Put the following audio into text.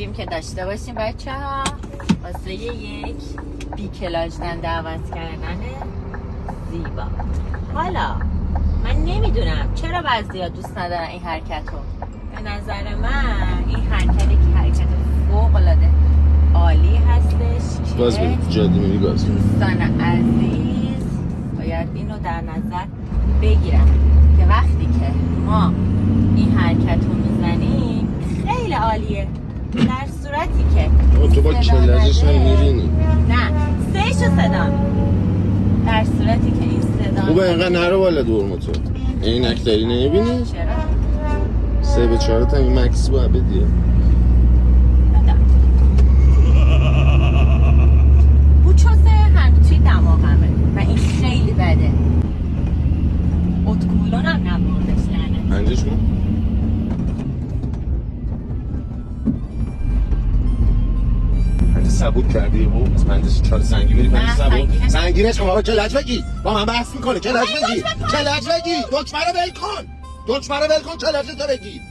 میگیم که داشته باشیم بچه ها واسه یک بیکلاژدن دعوت کردن زیبا. حالا من نمیدونم چرا بعضیا دوست ندارن این حرکت رو. به نظر من این حرکتی که حرکت فوق العاده عالی هستش. گاز بدید جادی میری گاز. دوستان عزیز باید اینو در نظر بگیرن که وقتی که ما این حرکت رو میزنیم خیلی عالیه، در صورتی که تو با کلاژش هم میرینی. نه سهشو صدا در صورتی که این صدا خوبه اینقدر نرو بالا دور موتور. عینک داری نمیبینی؟ چرا؟ 3/4 تا این مکس باید بدیه. bu çöse همچی دماغمه و این خیلی بده. اتکولونم نبردش لعنت. پنجش کن. پنج سبود کردی و از پنجش 4 سنگی بری پنج سبود. سنگینش کن بابا کلاج بگی. با من بحث میکنه کلاج بگی. کلاج بگی. دکمه رو ول کن. دکمه رو ول کن کلاج تو بگی.